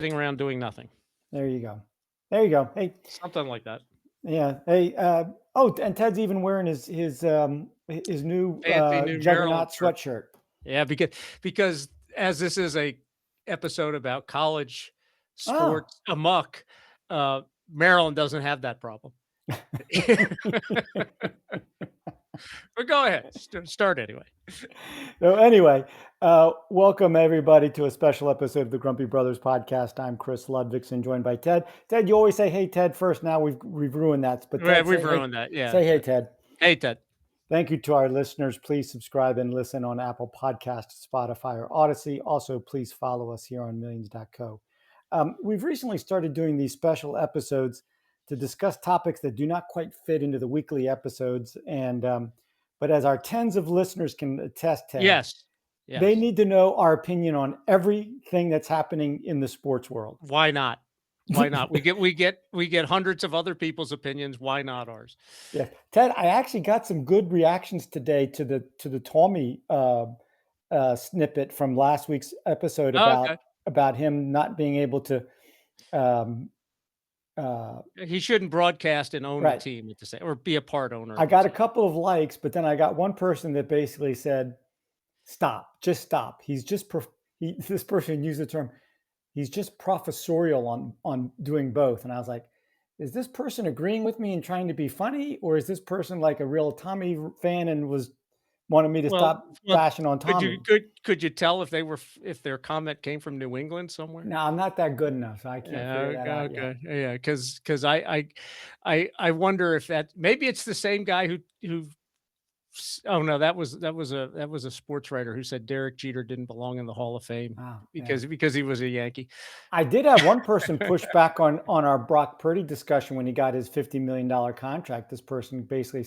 sitting around doing nothing. There you go. There you go. Hey, Something like that. yeah. Hey. And Ted's even wearing his new Fancy new Maryland Juggernaut shirt. sweatshirt. Yeah, because as this is a episode about college Oh. sports amok, uh, Maryland doesn't have that problem. But go ahead, start anyway. So anyway, welcome everybody to a special episode of the Grumpy Brothers podcast. I'm Chris Ludvigson, joined by Ted. Ted, you always say "Hey Ted" first. Now we've ruined that. But Ted, We've ruined that. Yeah. say "Hey Ted." Hey, Ted. Thank you to our listeners. Please subscribe and listen on Apple Podcasts, Spotify, or Odyssey. Also, please follow us here on Millions.co. We've recently started doing these special episodes to discuss topics that do not quite fit into the weekly episodes. But as our tens of listeners can attest, Ted, Yes. they Yes. need to know our opinion on everything that's happening in the sports world. Why not? Why not? We get hundreds of other people's opinions. Why not ours? Yeah, Ted, I actually got some good reactions today to the Tommy snippet from last week's episode Oh, okay. about him not being able to. Um, He shouldn't broadcast and own the right. team at the same or be a part owner I at the got a same. couple of likes, but then I got one person that basically said, "Stop, just stop." He's just this person used the term. He's just professorial on doing both, and I was like, "Is this person agreeing with me and trying to be funny, or is this person like a real Tommy fan and was wanted me to Well stop well, bashing on could you Tommy?" could you tell if they were if their comment came from New England somewhere? No, I'm not that good enough, so I can't Yeah, figure that okay, out yet. okay. Yeah, because I wonder if that maybe it's the same guy who oh, no, that was a sports writer who said Derek Jeter didn't belong in the Hall of Fame Wow, yeah. because he was a Yankee. I did have one person push back on our Brock Purdy discussion when he got his $50 million contract. This person basically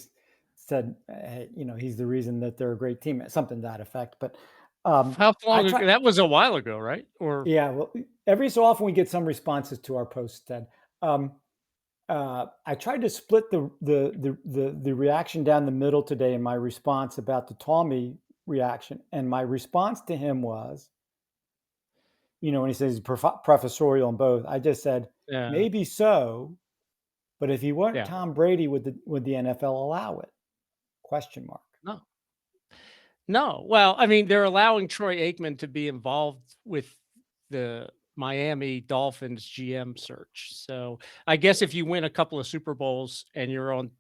said, hey, he's the reason that they're a great team, something to that effect. But How I long try, ago that was a while ago, right? Or yeah. Well, every so often we get some responses to our posts. Ted, um, I tried to split the reaction down the middle today in my response about the Tommy reaction, and my response to him was, when he says professorial in both, I just said, yeah, maybe so, but if he weren't yeah. Tom Brady, would the NFL allow it? Question mark. No. No. Well, I mean, they're allowing Troy Aikman to be involved with the Miami Dolphins GM search. So, I guess if you win a couple of Super Bowls and you're on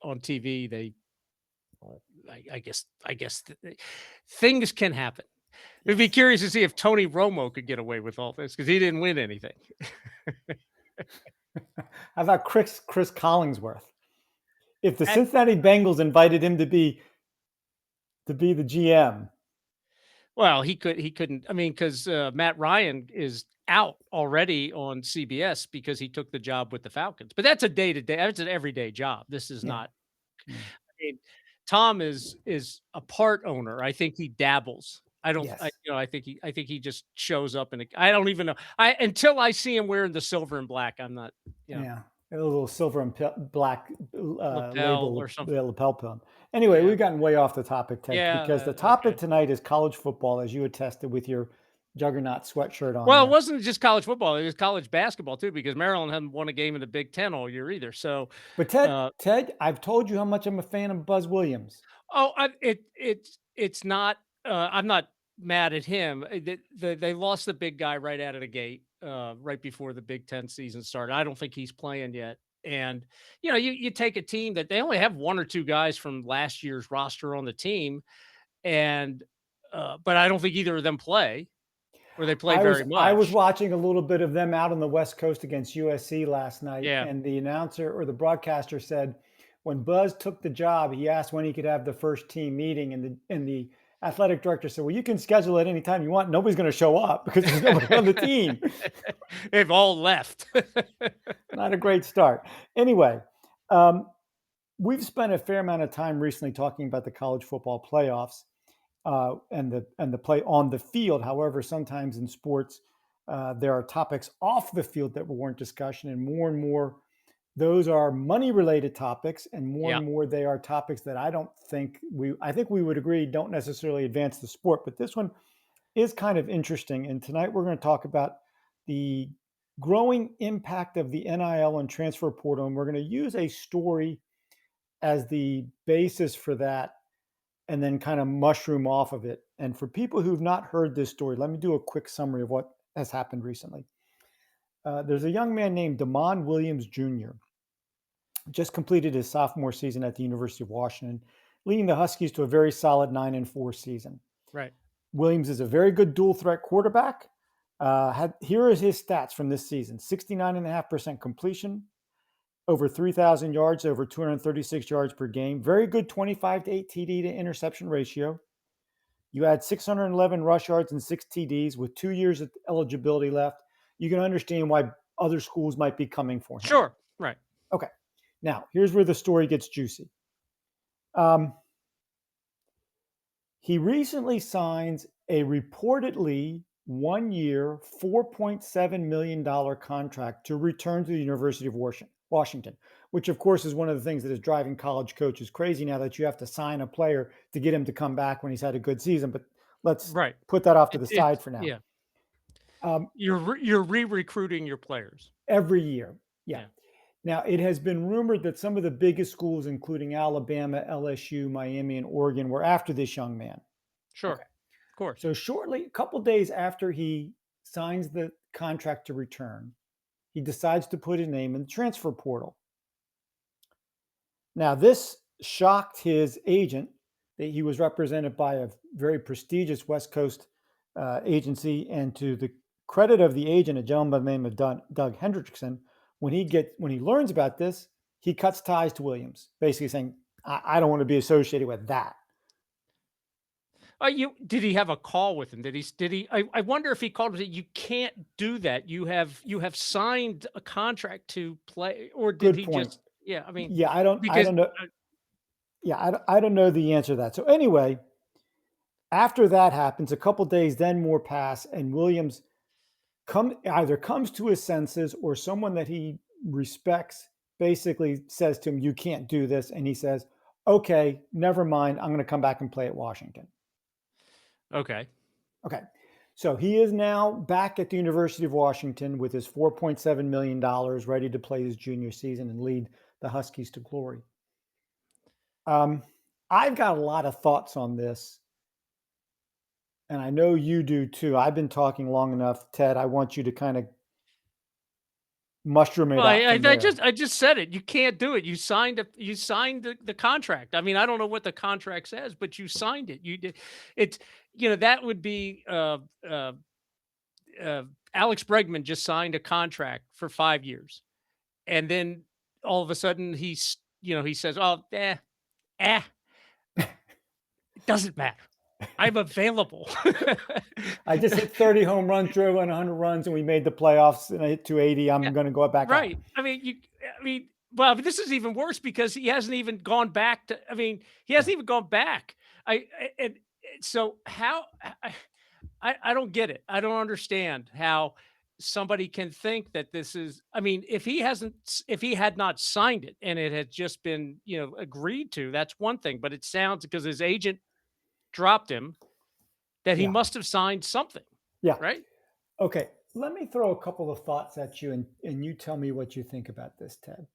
TV, they I guess things can happen. It'd be Yes. curious to see if Tony Romo could get away with all this because he didn't win anything. How about Chris Collingsworth? If the And Cincinnati Bengals invited him to be the GM, well, he couldn't. I mean, because Matt Ryan is out already on CBS because he took the job with the Falcons. But that's a day to day. That's an everyday job. This is yeah, not. yeah. I mean, Tom is a part owner. I think he dabbles. I don't. Yes, I think he just shows up and I don't even know. I until I see him wearing the silver and black. I'm not. yeah. A little silver and black Lapel label, or something. lapel pin. Anyway, Yeah. we've gotten way off the topic, Ted, because the Yeah. topic Okay. tonight is college football, as you attested with your Juggernaut sweatshirt on Well, it there. wasn't just college football, it was college basketball too, because Maryland hadn't won a game in the Big Ten all year either. So, But Ted, uh, Ted, I've told you how much I'm a fan of Buzz Williams. it's not. I'm not mad at him. They lost the big guy right out of the gate, right before the Big Ten season started. I don't think he's playing yet. And you take a team that they only have one or two guys from last year's roster on the team, and but I don't think either of them play or they play I was very I was much. watching a little bit of them out on the West Coast against USC last night, Yeah. and the announcer or the broadcaster said when Buzz took the job, he asked when he could have the first team meeting, and the athletic director said, "Well, you can schedule it anytime you want. Nobody's going to show up because there's nobody on the team." They've all left. Not a great start. Anyway, um, we've spent a fair amount of time recently talking about the college football playoffs and the play on the field. However, sometimes in sports, there are topics off the field that weren't discussion, and more those are money related topics, and more Yeah. and more they are topics that I think we would agree don't necessarily advance the sport. But this one is kind of interesting, and tonight we're going to talk about the growing impact of the NIL and transfer portal. And we're going to use a story as the basis for that and then kind of mushroom off of it. And for people who've not heard this story, let me do a quick summary of what has happened recently. There's a young man named Damon Williams Jr. Just completed his sophomore season at the University of Washington, leading the Huskies to a very solid 9-4 season. Right. Williams is a very good dual threat quarterback. Here is his stats from this season: 69.5% completion, over 3,000 yards, over 236 yards per game. Very good 25 to 8 TD to interception ratio. You had 611 rush yards and 6 TDs with 2 years of eligibility left. You can understand why other schools might be coming for him. Sure. Right. Okay. Now, here's where the story gets juicy. He recently signs a reportedly 1-year, $4.7 million contract to return to the University of Washington, which of course is one of the things that is driving college coaches crazy now, that you have to sign a player to get him to come back when he's had a good season. But let's Right. put that off to the It's side for now. yeah. Um, You're re-recruiting your players. every year. Yeah. Yeah. Now, it has been rumored that some of the biggest schools, including Alabama, LSU, Miami, and Oregon, were after this young man. Sure. Okay. Of course. So shortly, a couple days after he signs the contract to return, he decides to put his name in the transfer portal. Now, this shocked his agent, that he was represented by a very prestigious West Coast agency. And to the credit of the agent, a gentleman by the name of Doug Hendrickson, when he learns about this, he cuts ties to Williams, basically saying, I don't want to be associated with that. Did he have a call with him? I wonder if he called him and said, "You can't do that. You have signed a contract to play," or did Good he point. just, yeah, I mean, Yeah, I don't because know. Yeah, I don't know the answer to that. So anyway, after that happens, a couple days then more pass, and Williams either comes to his senses, or someone that he respects basically says to him, "You can't do this," and he says, "Okay, never mind. I'm going to come back and play at Washington." okay. Okay. So he is now back at the University of Washington with his $4.7 million, ready to play his junior season and lead the Huskies to glory. I've got a lot of thoughts on this, and I know you do too. I've been talking long enough, Ted. I want you to kind of mushroom it Well, out from there. I just said it. You can't do it. You signed the contract. I mean, I don't know what the contract says, but you signed it. You did. It's, that would be uh, Alex Bregman just signed a contract for 5 years, and then all of a sudden he says, "Oh, eh, it doesn't matter. I'm available." I just hit 30 home runs, drove in 100 runs, and we made the playoffs, and I hit 280. Yeah, I'm going to go back out. right. Well, but this is even worse because he hasn't even gone back to. I mean, he Yeah. hasn't even gone back. And so how I don't get it. I don't understand how somebody can think that this is. I mean, if he had not signed it and it had just been agreed to, that's one thing. But it sounds, because his agent dropped him, that he Yeah. must have signed something, Yeah. right? Okay. Let me throw a couple of thoughts at you, and you tell me what you think about this, Ted.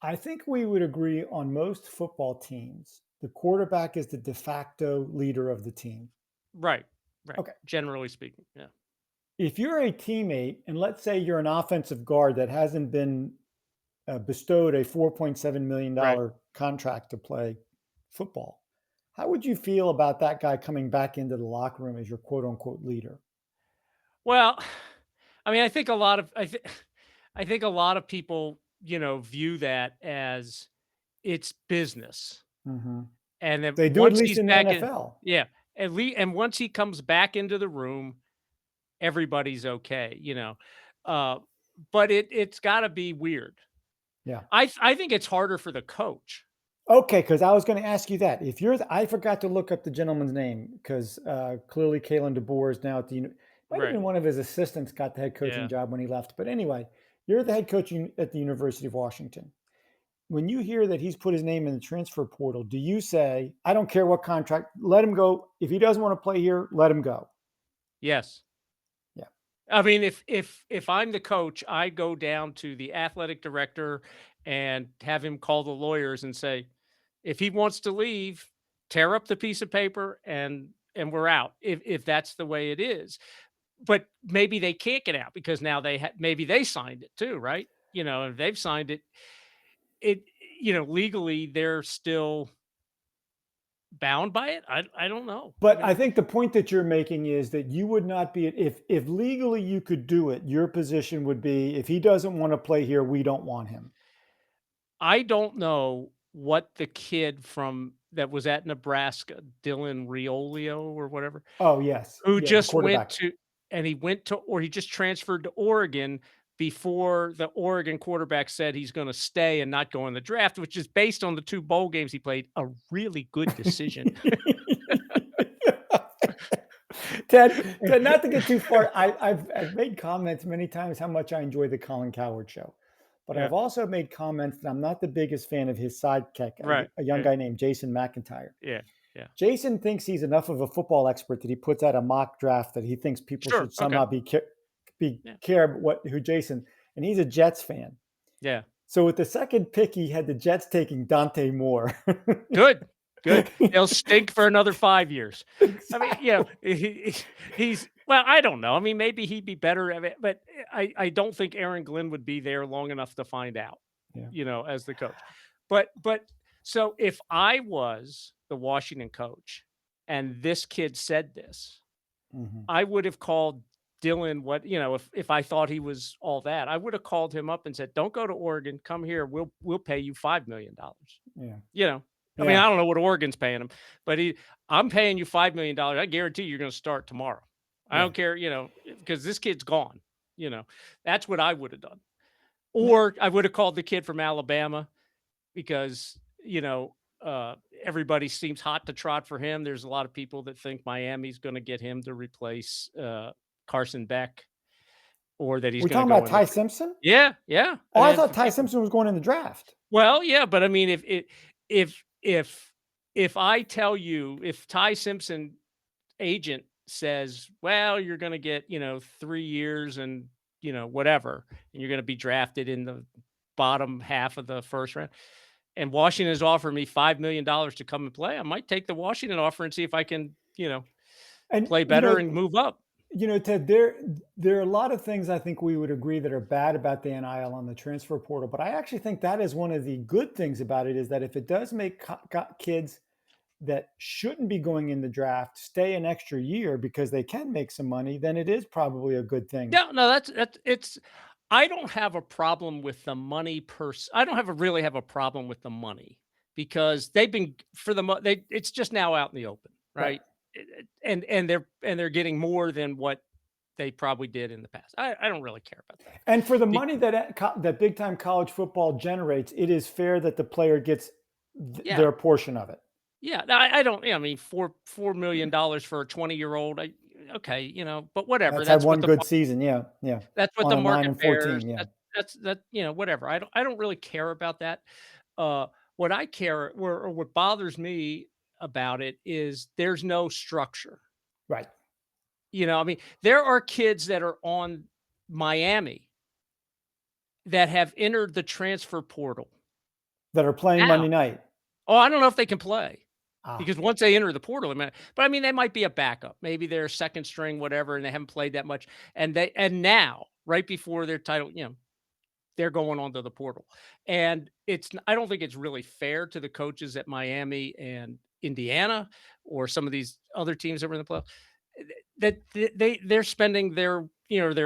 I think we would agree on most football teams, the quarterback is the de facto leader of the team. Right. Right. Okay. Generally speaking, yeah. If you're a teammate, and let's say you're an offensive guard that hasn't been bestowed a $4.7 Right. million contract to play football, how would you feel about that guy coming back into the locker room as your quote unquote leader? Well, I mean, I think a lot of people, view that as it's business. Hmm. And then They do, at once least he's in the back in, NFL. yeah, and once he comes back into the room, everybody's okay, Uh, but it's got to be weird. Yeah. I think it's harder for the coach. Okay, because I was going to ask you that. If you're, I forgot to look up the gentleman's name, because clearly Kalen DeBoer is now at the, might have Right. been one of his assistants got the head coaching Yeah. job when he left. But anyway, you're the head coach at the University of Washington. When you hear that he's put his name in the transfer portal, do you say, I don't care what contract, let him go. If he doesn't want to play here, let him go? Yes. Yeah. I mean, if I'm the coach, I go down to the athletic director and have him call the lawyers and say, if he wants to leave, tear up the piece of paper and we're out. If that's the way it is. But maybe they can't get out because now maybe they signed it too, right? If they've signed it, it legally they're still bound by it. I don't know. I But I mean, think the point that you're making is that you would not be, if legally you could do it, your position would be, if he doesn't want to play here, we don't want him. I don't know what the kid from that was at Nebraska, Dylan Riolio or whatever, Oh, yes. who Yeah, the just went quarterback. to and he went to or he just transferred to Oregon before the Oregon quarterback said he's gonna stay and not go in the draft, which is based on the 2 bowl games he played, a really good decision. Ted, not to get too far, I've made comments many times how much I enjoy the Colin Coward show, but Yeah, I've also made comments that I'm not the biggest fan of his sidekick, right, a young right. guy named Jason McIntyre. Yeah, yeah. Jason thinks he's enough of a football expert that he puts out a mock draft that he thinks people Sure, should okay. somehow be Yeah, care what who Jason, and he's a Jets fan. yeah. So with the second pick, he had the Jets taking Dante Moore. Good, good. He'll stink for another 5 years. I mean, Exactly. he's well, I don't know. I mean, maybe he'd be better at it, but I don't think Aaron Glenn would be there long enough to find out, Yeah. as the coach. But so if I was the Washington coach and this kid said this, Mhm. I would have called Dylan if I thought he was all that, I would have called him up and said, "Don't go to Oregon. Come here. We'll pay you $5 million." Yeah. You know, I mean, Yeah. I don't know what Oregon's paying him, but I'm paying you $5 million. I guarantee you're going to start tomorrow. I Yeah. don't care, because this kid's gone. You know, that's what I would have done. N Or I would have called the kid from Alabama because, everybody seems hot to trot for him. There's a lot of people that think Miami's going to get him to replace Carson Beck or that he's We're going to talking go about in the Ty Simpson? Yeah, yeah. Oh, And I then thought for Ty people Simpson was going in the draft. Well, yeah, but I mean, if if if I tell you if Ty Simpson agent says, "Well, you're going to get 3 years and whatever, and you're going to be drafted in the bottom half of the first round," and Washington has offered me $5 million to come and play, I might take the Washington offer and see if I can And, play better and move up. Ted, there are a lot of things I think we would agree that are bad about the NIL on the transfer portal, but I actually think that is one of the good things about it is that if it does make kids that shouldn't be going in the draft stay an extra year because they can make some money, then it is probably a good thing. Yeah, no, that's it's. I don't have a problem with the money I don't really have a problem with the money because they've been for the it's just now out in the open, Right. right? And they're getting more than what they probably did in the past. I don't really care about that. And for the Be- money that big time college football generates, it is fair that the player gets yeah, their portion of it. yeah. I don't. Yeah, I mean, $4 million for a 20-year-old. Okay, but whatever. That's had one good season. Yeah. Yeah. That's what On the a 9 market and bears. 14. Yeah. Whatever. I don't really care about that. Uh, what I care or what bothers me about it is there's no structure. Right. I mean, there are kids that are on Miami that have entered the transfer portal That are playing now. Monday night. Oh, I don't know if they can play Ah, because once they enter the portal, but I mean, they might be a backup. Maybe they're second string, whatever, and they haven't played that much. And now, right before their title, they're going onto the portal. And I don't think it's really fair to the coaches at Miami and Indiana or some of these other teams that were in the playoffs that they're spending their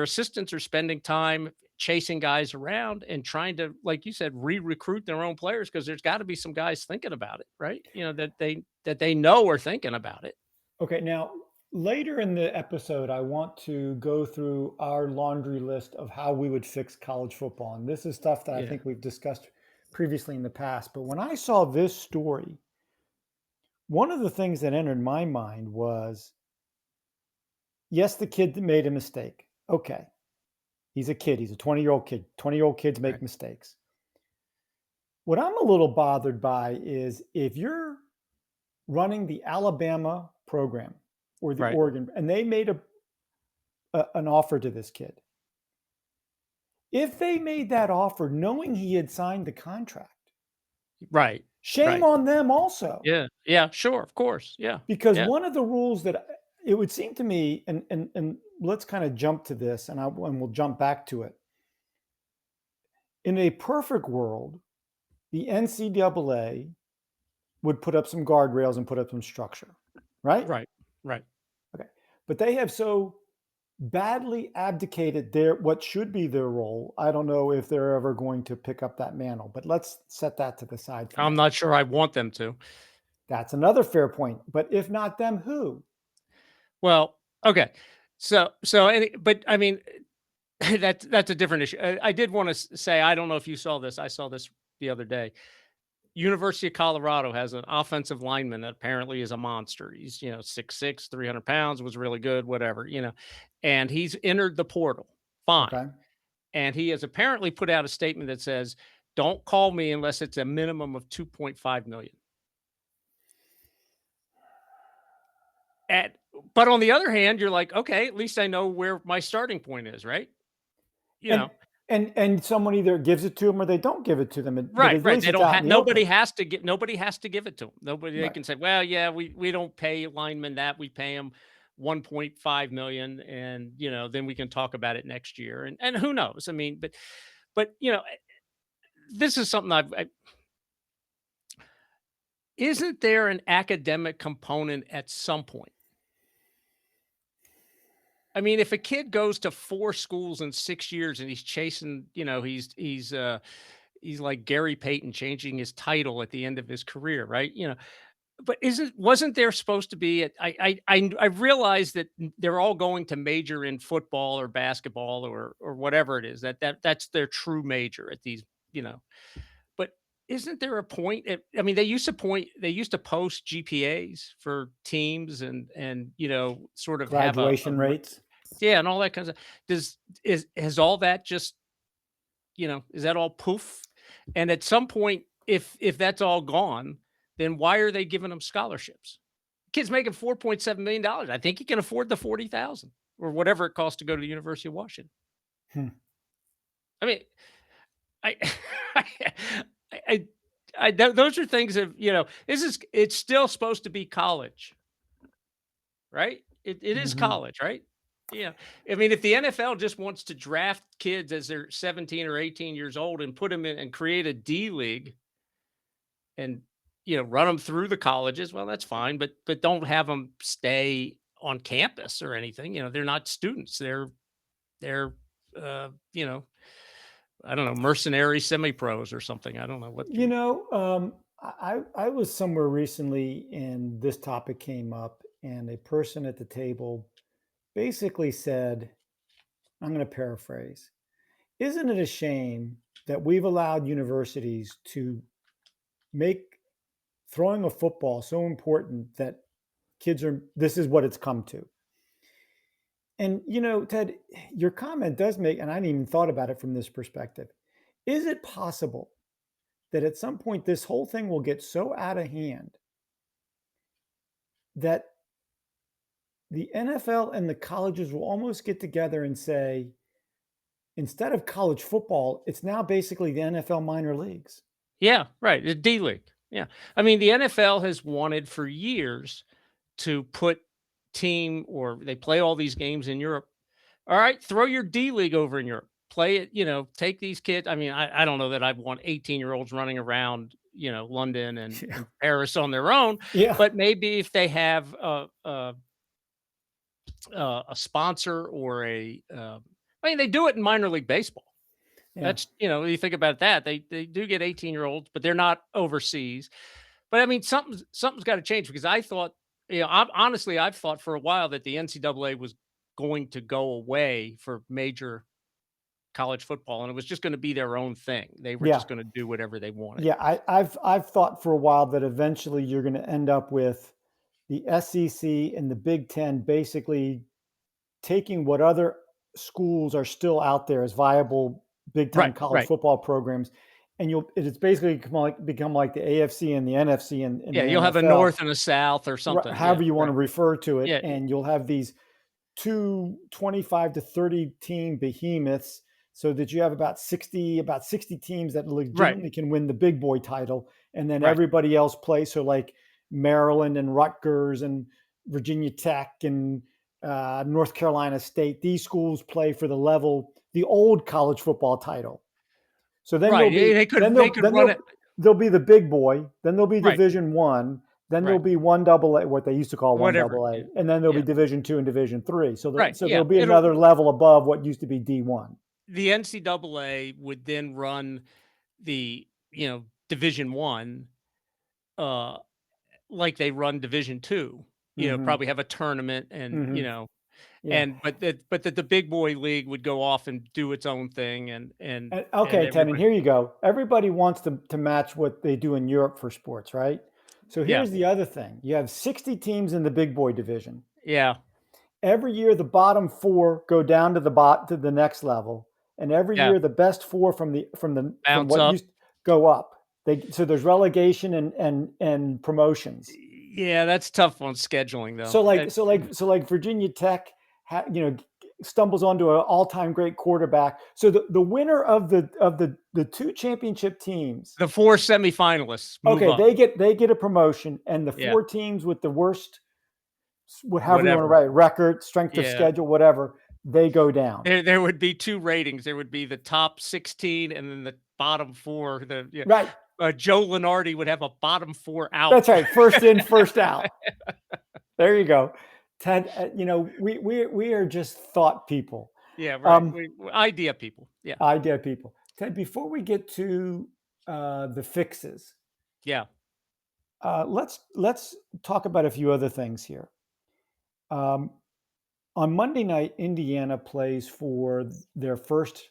assistants are spending time chasing guys around and trying to, like you said, re-recruit their own players because there's got to be some guys thinking about it, right? That they know are thinking about it. okay. Now, later in the episode, I want to go through our laundry list of how we would fix college football. And this is stuff that I Yeah. think we've discussed previously in the past. But when I saw this story, one of the things that entered my mind was yes, the kid made a mistake. Okay. He's a kid. He's a 20-year-old kid. 20-year-old kids Right. make mistakes. What I'm a little bothered by is if you're running the Alabama program or the Right. Oregon, and they made an offer to this kid. If they made that offer knowing he had signed the contract, Right. shame Right. on them also. Yeah. Yeah. Sure. Of course. Yeah. Because Yeah. one of the rules that it would seem to me, and let's kind of jump to this, and we'll jump back to it. In a perfect world, the NCAA would put up some guardrails and put up some structure, right? Right. Right. Okay, but they have so badly abdicated their what should be their role. I don't know if they're ever going to pick up that mantle, but let's set that to the side for I'm now. not sure I want them to. That's another fair point. But if not them, who? Well, okay. But I mean, that's a different issue. I did want to say, I don't know if you saw this. I saw this the other day. University of Colorado has an offensive lineman that apparently is a monster. He's, 6'6", 300 pounds, was really good, whatever, and he's entered the portal. Fine. Okay. And he has apparently put out a statement that says, don't call me unless it's a minimum of 2.5 million. At But on the other hand, you're like, okay, at least I know where my starting point is, right? You And know, and someone either gives it to them or they don't give it to them, but right, at right. least They it's don't out in have the open. nobody has to give it to them. Nobody they Right. can say, well, yeah, we don't pay linemen that, we pay them 1.5 million, and then we can talk about it next year. And who knows? I mean, but this is something isn't there an academic component at some point? I mean, if a kid goes to 4 schools in 6 years and he's chasing, he's like Gary Payton changing his title at the end of his career, right? But wasn't there supposed to be I realize that they're all going to major in football or basketball or whatever it is, that's their true major at these, you know. But isn't there a point I mean, they used to post GPAs for teams and sort of have Graduation rates. yeah, and all that kinds of does is has all that just, is that all poof? And at some point, if that's all gone, then why are they giving them scholarships? Kid's making $4.7 million. I think he can afford the 40,000 or whatever it costs to go to the University of Washington. Hmm. I mean, I, I, I, those are things of it's still supposed to be college, right? It is Mhm. college, right? Yeah. I mean, if the NFL just wants to draft kids as they're 17 or 18 years old and put them in and create a D league and run them through the colleges, well, that's fine, but don't have them stay on campus or anything. They're not students. They're uh, you know, I don't know, mercenary semi-pros or something. I don't know what You you know, I was somewhere recently and this topic came up, and a person at the table basically said, I'm going to paraphrase, isn't it a shame that we've allowed universities to make throwing a football so important that this is what it's come to? And, Ted, your comment does make, and I hadn't even thought about it from this perspective. Is it possible that at some point this whole thing will get so out of hand that the NFL and the colleges will almost get together and say, instead of college football, it's now basically the NFL minor leagues. Yeah, right, the D League. Yeah. I mean, the NFL has wanted for years to put team or they play all these games in Europe. All right, throw your D League over in Europe. Play it, take these kids. I mean, I don't know that I'd want 18-year-olds running around, London Yeah. and Paris on their own, Yeah. but maybe if they have a sponsor or I mean, they do it in minor league baseball. Yeah. That's, you think about that, they do get 18-year-olds, but they're not overseas. But I mean, something's got to change because I thought, honestly, I've thought for a while that the NCAA was going to go away for major college football, and it was just going to be their own thing. They were Yeah. just going to do whatever they wanted. Yeah. I've thought for a while that eventually you're going to end up with the SEC and the Big Ten basically taking what other schools are still out there as viable big time Right, college right. football programs, and it's basically become like the AFC and the NFC in Yeah, the you'll have a NFL, north and a south or something. Yeah, however you want to right. refer to it, Yeah, and you'll have these two 25 to 30 team behemoths so that you have about 60 teams that Right. legitimately can win the big boy title, and then Right. everybody else plays. So like Maryland and Rutgers and Virginia Tech and North Carolina State, these schools play for the old college football title. So then Right. there'll be They could run it. there'll be the big boy, then there'll be Right. Division One, then there'll Right. be one double A, what they used to call one Whatever. double Yeah. A, and then there'll be Yeah. Division Two and Division Three. Right. So Yeah. there'll be It'll another level above what used to be D1. the NCAA would then run the, Division 1, uh, like they run Division 2, Hmm. probably have a tournament and, Hmm. Yeah. and but that the big boy league would go off and do its own thing and Okay, Ted, and everybody. here you go. Everybody wants to match what they do in Europe for sports, right? So Yeah. here's the other thing. You have 60 teams in the big boy division. Yeah. Every year the bottom four go down to the next level, and every Yeah. year the best four from Bounce what up. used go up. So there's relegation and promotions. Yeah, that's tough on scheduling though. So like Virginia Tech, stumbles onto an all-time great quarterback. So the winner of the two championship teams, The 4 semifinalists move okay, up. they get a promotion, and the Yeah. four teams with the worst, however you want to Whatever. write it, record, strength of Yeah. schedule, whatever, they go down. There would be 2 ratings. There would be the top 16 and then the bottom 4. Right. Joe Lenardi would have a bottom 4 out. That's right. First in, first out. There you go. Ted, we are just thought people, Yeah, right. um, We idea people. Yeah. idea people. Ted, before we get to the fixes, Yeah. let's talk about a few other things here. Um, on Monday night, Indiana plays for their first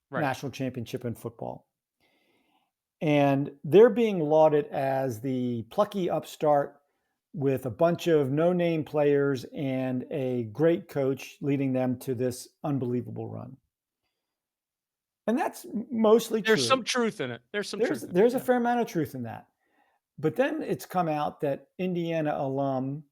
Right. national championship in football. And they're being lauded as the plucky upstart with a bunch of no name players and a great coach leading them to this unbelievable run. And that's mostly There's some true. truth in it. There's some There's truth in it. there's a Yeah. fair amount of truth in that. But then it's come out that Indiana alum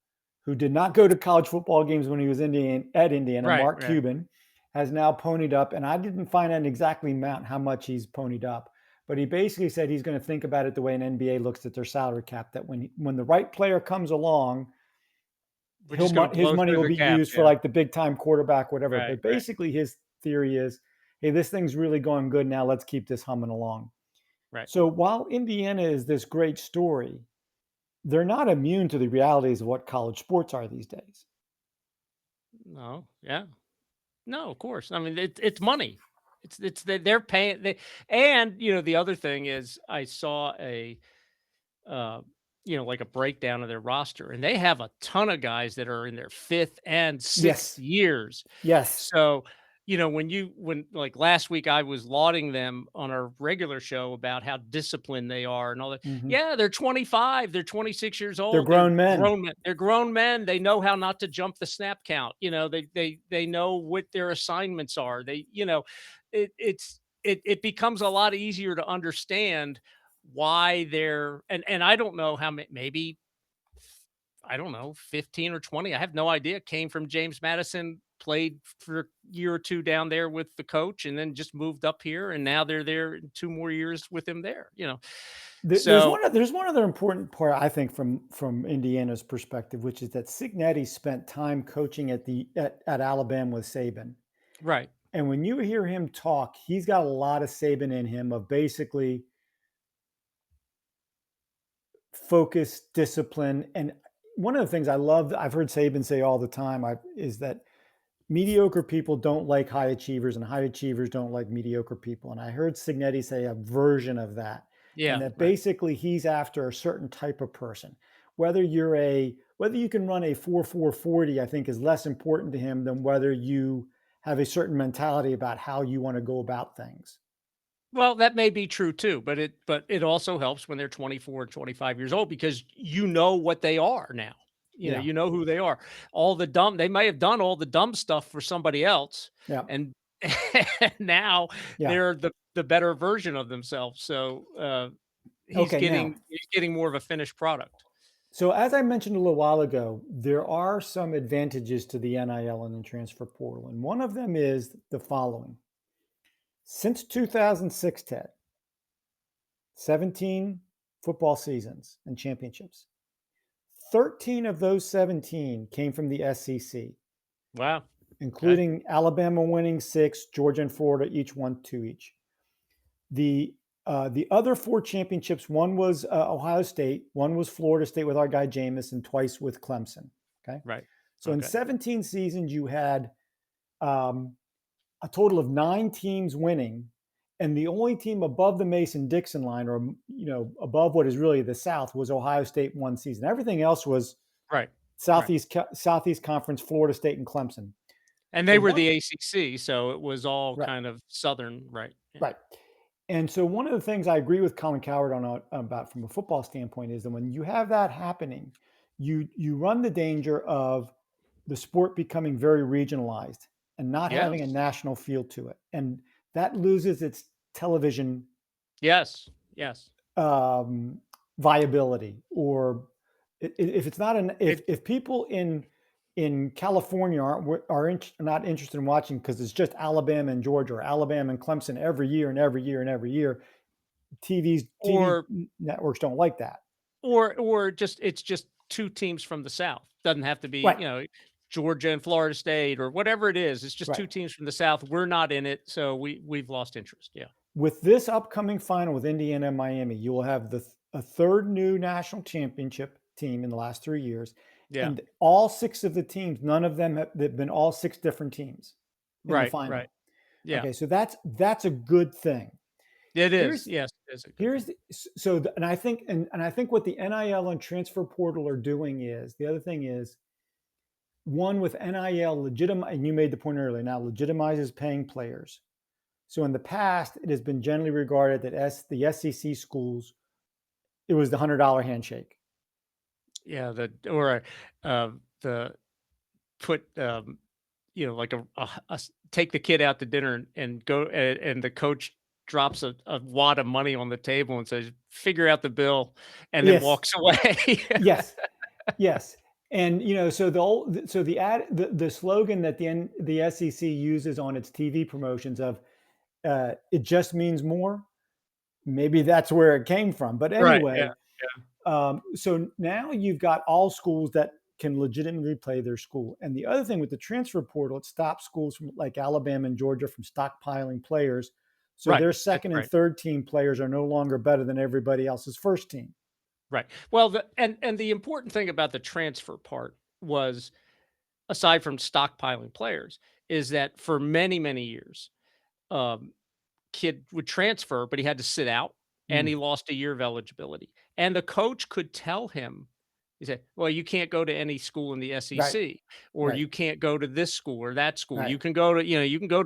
who did not go to college football games when he was at Indiana, Right, Mark right. Cuban, has now ponied up. And I didn't find out exactly amount how much he's ponied up, but he basically said he's going to think about it the way an NBA looks at their salary cap. That when the right player comes along, We're just gonna his blow money through will the be cap. used for Yeah. like the big time quarterback, whatever. Right, But right, basically, his theory is, hey, this thing's really going good now. Let's keep this humming along. right. So while Indiana is this great story, they're not immune to the realities of what college sports are these days. No, yeah. No, of course. I mean, it's money. They're paying and the other thing is I saw uh, like a breakdown of their roster, and they have a ton of guys that are in their 5th and 6th Yes. years. Yes. So, when like last week I was lauding them on our regular show about how disciplined they are and all that. Mhm. Yeah, they're 25, they're 26 years They're old, they're grown men. grown men. They're grown men. They know how not to jump the snap count. They know what their assignments are. It becomes a lot easier to understand why and I don't know how maybe I don't know 15 or 20, I have no idea, came from James Madison, played for a year or 2 down there with the coach and then just moved up here and now they're there 2 more years with him there. So There's one other important part I think from Indiana's perspective, which is that Signetti spent time coaching at Alabama with Saban. right. And when you hear him talk, he's got a lot of Saban in him of basically focus, discipline. And one of the things I've heard Saban say all the time, is that mediocre people don't like high achievers and high achievers don't like mediocre people. And I heard Signetti say a version of that, and Yeah, that right. basically he's after a certain type of person. Whether you can run a 4.40, I think is less important to him than whether you have a certain mentality about how you want to go about things. Well, that may be true too, but it also helps when they're 24 and 25 years old because you know what they are now. Yeah. You know who they are. They may have done all the dumb stuff for somebody else Yeah. and now Yeah. they're the better version of themselves. So Okay. Now, he's getting more of a finished product. So, as I mentioned a little while ago, there are some advantages to the NIL and the transfer portal. And one of them is the following. Since 2006, Ted, 17 football seasons and championships, 13 of those 17 came from the SEC, Wow. Okay. including Alabama winning six, Georgia and Florida each won two each. The the other four championships, one was Ohio State, one was Florida State with our guy Jameis, and twice with Clemson. Okay, Right. so in Okay. 17 seasons, you had um, a total of nine teams winning, and the only team above the Mason-Dixon line, or above what is really the South, was Ohio State one season. Everything else was Right. Right. Southeast Conference, Florida State, and Clemson. And So they were one the ACC, so it was all right, kind of Southern, right? Yeah. right. And so one of the things I agree with Colin Coward on about from a football standpoint is that when you have that happening, you run the danger of the sport becoming very regionalized and not having a Yes. national feel to it, and that loses its television Yes. Yes. um, viability. Or if it's not an It if people in California are not interested in watching because it's just Alabama and Georgia, or Alabama and Clemson every year and every year and every year, TV or networks don't like that. or just it's just 2 teams from the South. Doesn't have to be, Right, Georgia and Florida State or whatever it is. It's just right. 2 teams from the South. We're not in it, so we've lost interest. Yeah. With this upcoming final with Indiana and Miami, you will have a third new national championship team in the last 3 years, Yeah. and all six of the teams, none of them have they've been all six different teams in the Right, right. final. Yeah. Okay, so that's a good thing. It is. Here's Yes, it is a good here's thing. the, so the, and I think what the NIL and transfer portal are doing is the other thing is one with NIL legitimate, and you made the point earlier, now legitimizes paying players. So in the past, it has been generally regarded that the SEC schools, it was the $100 handshake. Yeah, uh, the put, like take the kid out to dinner and go and the coach drops a wad of money on the table and says, "Figure out the bill," and then Yes, walks away. yes, yes. And so the slogan that the SEC uses on its TV promotions of it just means more. Maybe that's where it came from. But Right, yeah, anyway, yeah. so now you've got all schools that can legitimately play their school. And the other thing with the transfer portal, it stops schools from like Alabama and Georgia from stockpiling players. So Right, their that's second and right. third team players are no longer better than everybody else's first team. Right. Well, the important thing about the transfer part was, aside from stockpiling players, is that for many, many years, um, kid would transfer, but he had to sit out and Mm, he lost a year of eligibility. And the coach could tell him, he said, "Well, you can't go to any school in the right, SEC, or right, you can't go to this school or that school. right, You can go to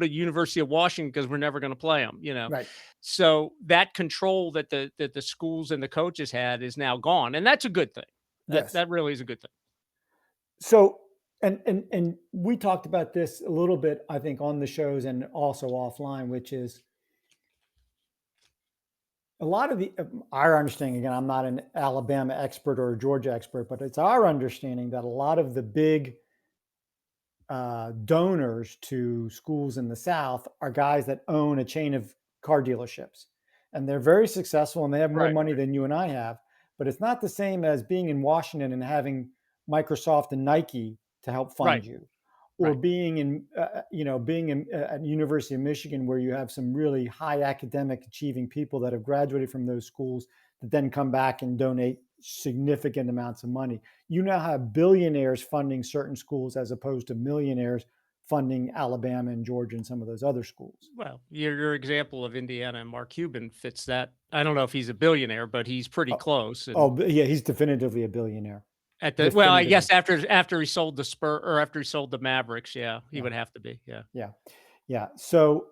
University of Washington because we're never going to play them." right. So that control that the schools and the coaches had is now gone, and that's a good thing. That Yes. that really is a good thing. So, and we talked about this a little bit, I think, on the shows and also offline, which is a lot of our understanding. Again, I'm not an Alabama expert or a Georgia expert, but it's our understanding that a lot of the big donors to schools in the South are guys that own a chain of car dealerships, and they're very successful and they have more Right, money than you and I have. But it's not the same as being in Washington and having Microsoft and Nike to help fund right, you, or right. being in at University of Michigan where you have some really high academic achieving people that have graduated from those schools that then come back and donate significant amounts of money. You now have billionaires funding certain schools as opposed to millionaires funding Alabama and Georgia and some of those other schools. Well, your example of Indiana and Mark Cuban fits that. I don't know if he's a billionaire, but he's pretty Oh, close. And oh, yeah, he's definitively a billionaire. I Definitively. guess after he sold the Spur or after he sold the Mavericks, yeah, he Yeah, would have to be. Yeah. yeah, yeah. So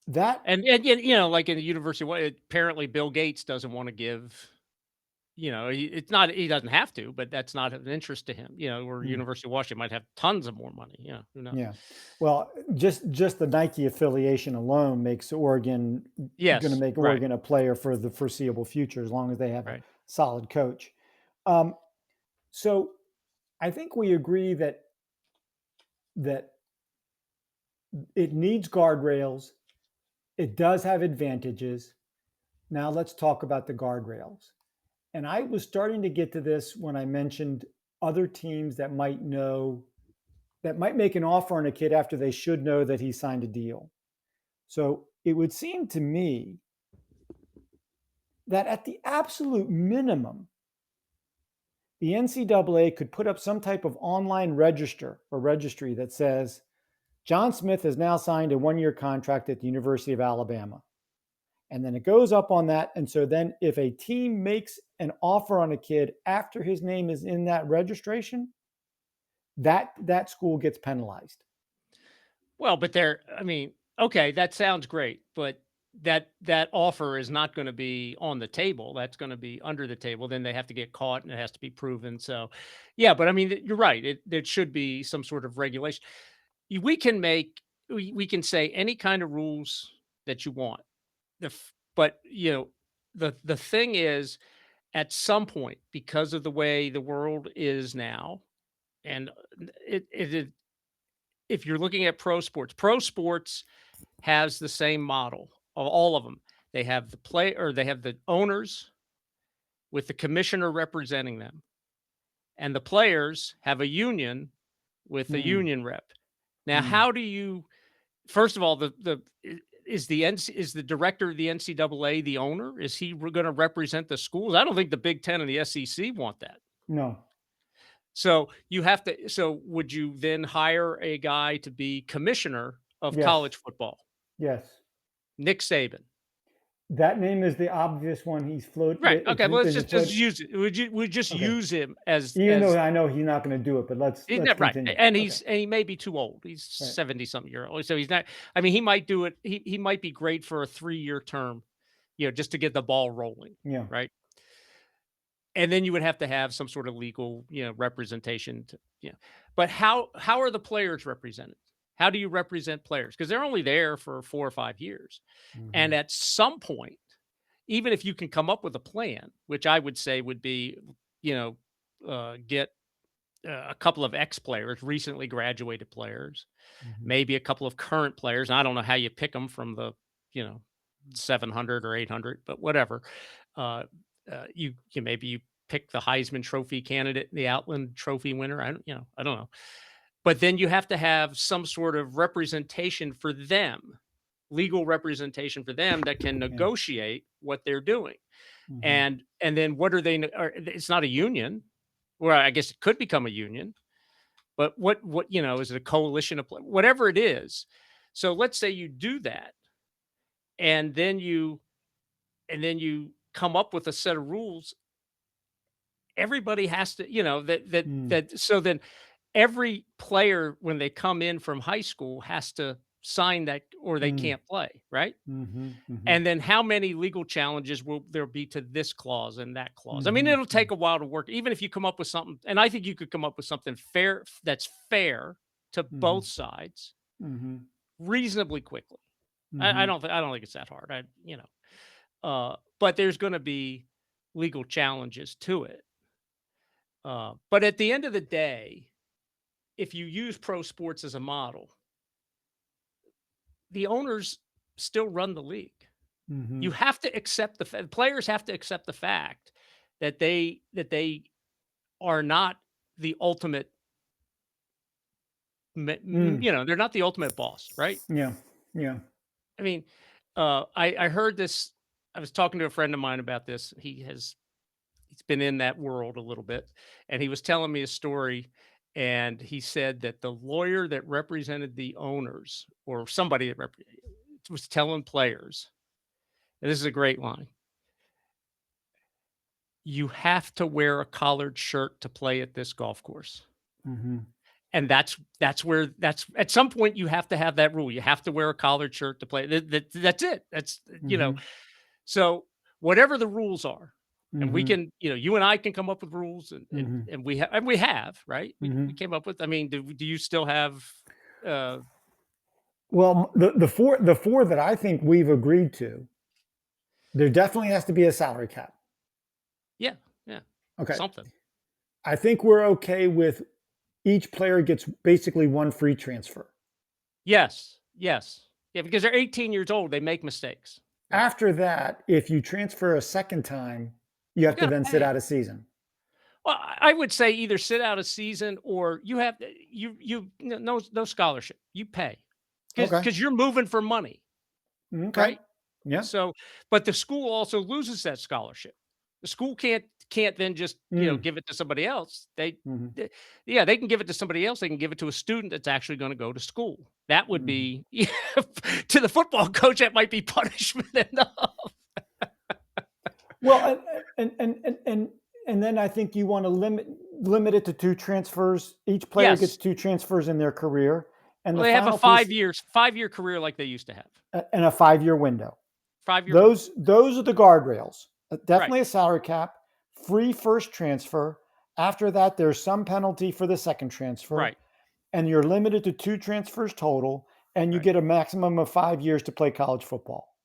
that And like in the University, apparently Bill Gates doesn't want to give. It's not he doesn't have to, but that's not of interest to him. Or mm, University of Washington might have tons of more money. Who knows? yeah. Well, just the Nike affiliation alone makes Oregon going to Yes. make Right. Oregon a player for the foreseeable future as long as they have a Right. solid coach. Um, so I think we agree that it needs guardrails. It does have advantages. Now let's talk about the guardrails. And I was starting to get to this when I mentioned other teams that might know that might make an offer on a kid after they should know that he signed a deal. So it would seem to me that at the absolute minimum, the NCAA could put up some type of online register or registry that says John Smith has now signed a 1-year contract at the University of Alabama. And then it goes up on that. And so then if a team makes an offer on a kid after his name is in that registration, that school gets penalized. Well, but I mean, okay, that sounds great, but that offer is not going to be on the table. That's going to be under the table. Then they have to get caught and it has to be proven. So, yeah, but I mean, you're right. There should be some sort of regulation. We can we can say any kind of rules that you want. But the thing is, at some point, because of the way the world is now, and it if you're looking at pro sports has the same model of all of them. They have the play or they have the owners with the commissioner representing them, and the players have a union with a Mm, union rep. Now, mm. how do you first of all, is the director of the NCAA the owner? Is he going to represent the schools? I don't think the Big Ten and the SEC want that. No. So you have to. So would you then hire a guy to be commissioner of Yes. college football? Yes. Nick Saban. That name is the obvious one he's float. Right. It's Okay. Well, let's there's a just float. use it. We just Okay. use him as Even though I know he's not going to do it, but let's right, continue. and Okay. he may be too old. He's Right. 70 something year old, so he's not. I mean, he might do it. He might be great for a 3-year term, just to get the ball rolling, Yeah. right? And then you would have to have some sort of legal, representation to, but how are the players represented? How do you represent players? Because they're only there for 4 or 5 years. Hmm. And at some point, even if you can come up with a plan, which I would say would be, you know, get a couple of ex players, recently graduated players, Hmm. maybe a couple of current players. And I don't know how you pick them from the, you know, 700 or 800, but whatever. Uh, you maybe you pick the Heisman Trophy candidate, the Outland Trophy winner. I don't know. But then you have to have some sort of representation for them, legal representation for them that can Yeah. negotiate what they're doing. Hmm. And then what are they? It's not a union. Well, I guess it could become a union, but what is it a coalition of whatever it is? So let's say you do that, and then you come up with a set of rules. Everybody has to, Mm. so then every player when they come in from high school has to sign that or they Mm. can't play, right? Hmm. Hmm. And then how many legal challenges will there be to this clause and that clause? I mean, Hmm. it'll take a while to work, even if you come up with something, and I think you could come up with something that's fair to Hmm. both sides Hmm. reasonably quickly. I Hmm. don't think it's that hard. But there's going to be legal challenges to it. But at the end of the day, if you use pro sports as a model, the owners still run the league. You Hmm. have to accept players have to accept the fact that they are not the ultimate. Mm. They're not the ultimate boss, right? Yeah. Yeah. I mean, I heard this. I was talking to a friend of mine about this. He's been in that world a little bit, and he was telling me a story. And he said that the lawyer that represented the owners, or somebody that was telling players, and this is a great line: "You have to wear a collared shirt to play at this golf course." Hmm. And that's where that's at some point you have to have that rule. You have to wear a collared shirt to play. That's it. Hmm. So whatever the rules are, and we Hmm. can, you and I can come up with rules, and Hmm. we have, right? We Hmm. came up with. I mean, do you still have? Uh, Well, the four that I think we've agreed to, there definitely has to be a salary cap. Yeah, yeah, Okay. something. I think we're okay with each player gets basically one free transfer. Yes, yes. Yeah, because they're 18 years old, they make mistakes. Yeah. After that, if you transfer a second time, you You have to gotta then sit pay. out a season. Well, I would say either sit out a season or you have no scholarship. You pay because Okay. you're moving for money, Okay. right? Yeah. So, but the school also loses that scholarship. The school can't then just Mm. give it to somebody else. Mhm. Yeah, they can give it to somebody else. They can give it to a student that's actually going to go to school. That would Mhm. be to the football coach. That might be punishment enough. Well, and then I think you want to limit it to 2 transfers. Each player gets Yes, 2 transfers in their career, and well, the they have a final piece 5 year career like they used to have. and a 5-year window. 5 year window. Those are the guardrails. Right, Definitely a salary cap, free first transfer. After that, there's some penalty for the second transfer, right, and you're limited to 2 transfers total, and you right. get a maximum of 5 years to play college football.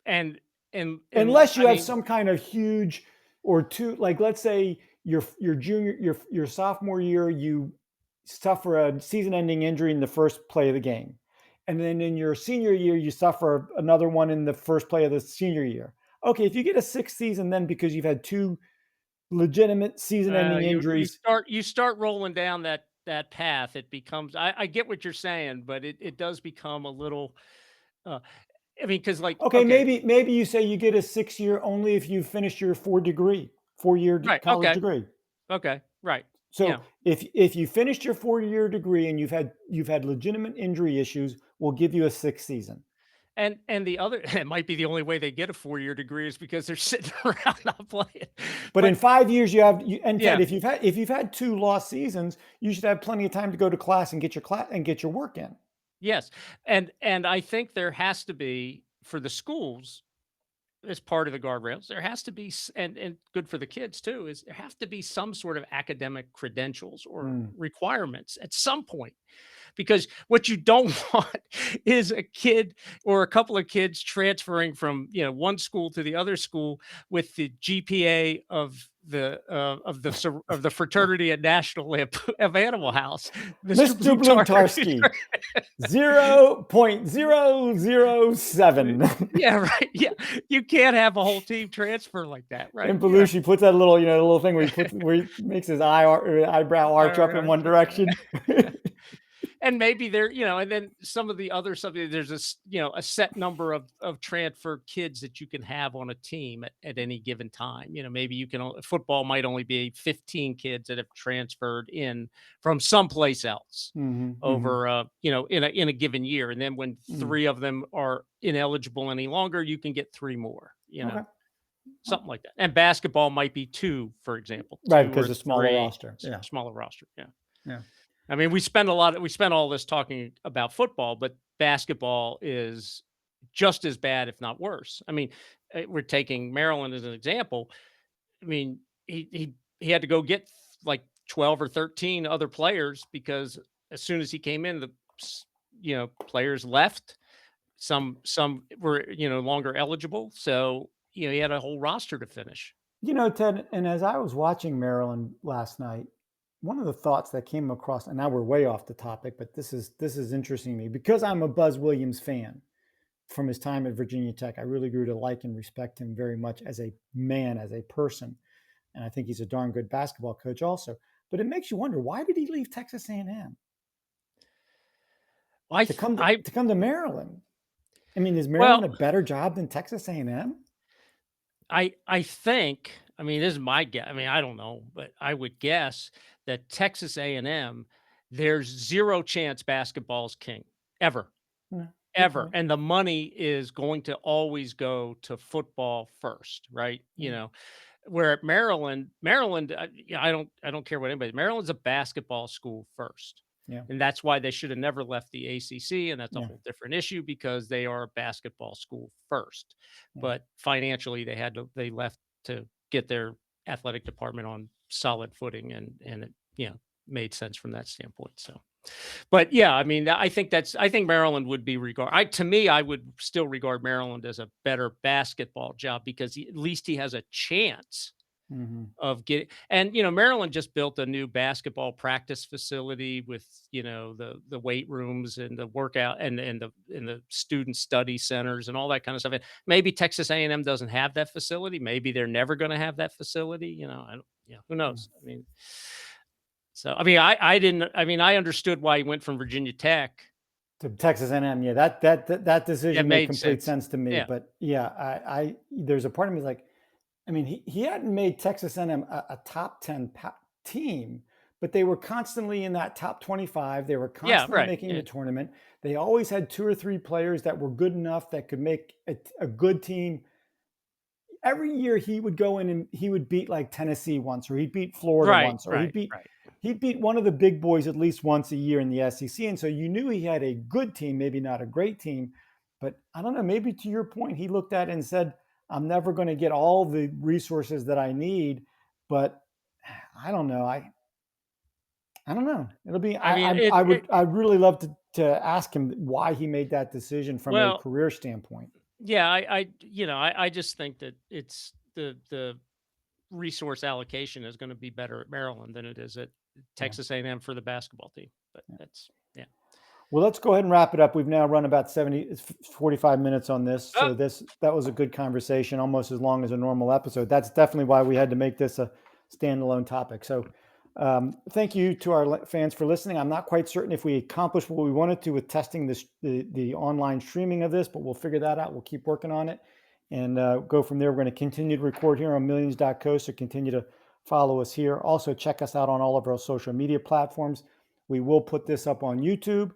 And and Unless I you have mean, some kind of huge or 2, like, let's say your junior your sophomore year, you suffer a season-ending injury in the first play of the game, and then in your senior year, you suffer another one in the first play of the senior year. Okay, if you get a 6th season then because you've had 2 legitimate season-ending injuries. you start rolling down that path. It becomes I get what you're saying, but it does become a little. Uh, I mean, because like Okay, okay, maybe you say you get a 6-year only if you finish your 4-year right, college degree. okay, right, So yeah, if you finished your 4-year degree and you've had legitimate injury issues, we'll give you a 6th season. and the other it might be the only way they get a 4 year degree is because they're sitting around not playing, But in but 5 years, and Ted, yeah, if you've had 2 lost seasons, you should have plenty of time to go to class and get your work in. yes, and I think there has to be for the schools as part of the guardrails, there has to be, and good for the kids too, is there have to be some sort of academic credentials or Mm. requirements at some point. Because what you don't want is a kid or a couple of kids transferring from one school to the other school with the GPA of the fraternity at National Lamp of Animal House, Mr. Mr. Blutarch. Blutarski, 0.007. Yeah, right. Yeah, you can't have a whole team transfer like that, right? And Belushi puts that little thing where he makes his eyebrow arch up in one direction. And maybe there, and then some of the other something there's a set number of transfer kids that you can have on a team at any given time. Maybe football might only be 15 kids that have transferred in from someplace else Mhm, mhm, over in a given year. And then when mm. three of them are ineligible any longer, you can get three more, Okay. something like that. And basketball might be two, for example, Right, two because or a smaller three, roster. Yeah, smaller roster. Yeah. yeah. I mean, we spend all this talking about football, but basketball is just as bad, if not worse. I mean, we're taking Maryland as an example. I mean, he had to go get like 12 or 13 other players because as soon as he came in, players left. Some were longer eligible, so he had a whole roster to finish. Ted, and as I was watching Maryland last night, one of the thoughts that came across, and now we're way off the topic, but this is interesting to me because I'm a Buzz Williams fan from his time at Virginia Tech. I really grew to like and respect him very much as a man, as a person, and I think he's a darn good basketball coach also. But it makes you wonder, why did he leave Texas A&M I to th- come to, I to come to Maryland? I mean, is Maryland well, a better job than Texas A&M? I think, I mean, this is my guess. I mean, I don't know, but I would guess that Texas A&M, there's zero chance basketball's king ever, Yeah, good ever, point. and the money is going to always go to football first, right? Yeah, Where at Maryland, I don't care what anybody. Maryland's a basketball school first. yeah, And that's why they should have never left the ACC, and that's a yeah, whole different issue because they are a basketball school first. yeah. But financially, they left to get their athletic department on solid footing, and it made sense from that standpoint. So But yeah, I mean, I think Maryland would be to me, I would still regard Maryland as a better basketball job because at least he has a chance Mhm. of getting. And Maryland just built a new basketball practice facility with the weight rooms and the workout and the student study centers and all that kind of stuff. And maybe Texas A&M doesn't have that facility. Maybe they're never going to have that facility. I don't. Who Mm. knows? I mean, so I mean, I didn't. I mean, I understood why he went from Virginia Tech. To Texas A&M, yeah, that It decision made made complete sense. sense to me. Yeah. But yeah, I there's a part of me like, I mean, he hadn't made Texas A&M a top 10 team, but they were constantly in that top 25. They were Yeah. constantly Right. making Yeah. the tournament. They always had two or three players that were good enough that could make a good team. Every year he would go in and he would beat like Tennessee once, or he'd beat Florida Right. once, or Right. Right. he'd beat one of the big boys at least once a year in the SEC. And so you knew he had a good team, maybe not a great team, but I don't know, maybe to your point, he looked at it and said, I'm never going to get all the resources that I need, but I don't know. I don't know. It'll be I mean, I'd really love to ask him why he made that decision from a well, career standpoint. yeah, I just think that it's the resource allocation is going to be better at Maryland than it is at Yeah. Texas A&M for the basketball team. But that's yeah. Well, let's go ahead and wrap it up. We've now run about 45 minutes on this. Oh, So that was a good conversation, almost as long as a normal episode. That's definitely why we had to make this a standalone topic. So thank you to our fans for listening. I'm not quite certain if we accomplished what we wanted to with testing the online streaming of this, but we'll figure that out. We'll keep working on it and go from there. We're going to continue to record here on millions.co. So continue to follow us here. Also check us out on all of our social media platforms. We will put this up on YouTube.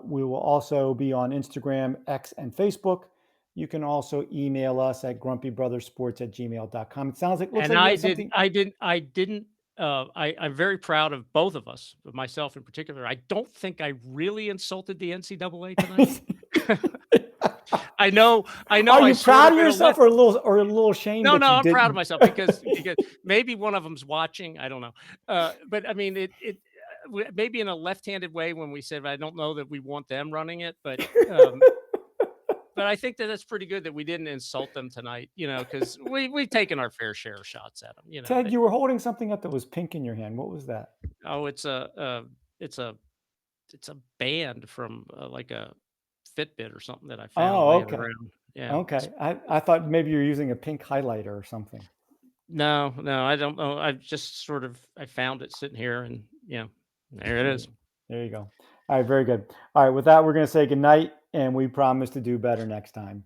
We will also be on Instagram, X, and Facebook. You can also email us at grumpybrothersports@gmail.com. It sounds like, looks and like you I have did something. I didn't I'm very proud of both of us, but myself in particular. I don't think I really insulted the NCAA tonight. I know Are I you sort proud of of in a yourself, left. or a little ashamed No, that no, you I'm proud of didn't? myself because maybe one of them's watching, I don't know. But I mean, maybe in a left-handed way when we said, I don't know that we want them running it, um, but I think that that's pretty good that we didn't insult them tonight, because we've taken our fair share of shots at them, Ted, you were holding something up that was pink in your hand. What was that? oh, it's a it's a band from like a Fitbit or something that I found Oh, laying okay. around. Yeah. Okay. I thought maybe you were using a pink highlighter or something. No, no, I don't know. I found it sitting here and there it There is. there you go. All right, very good. All right, with that, we're going to say good night, and we promise to do better next time.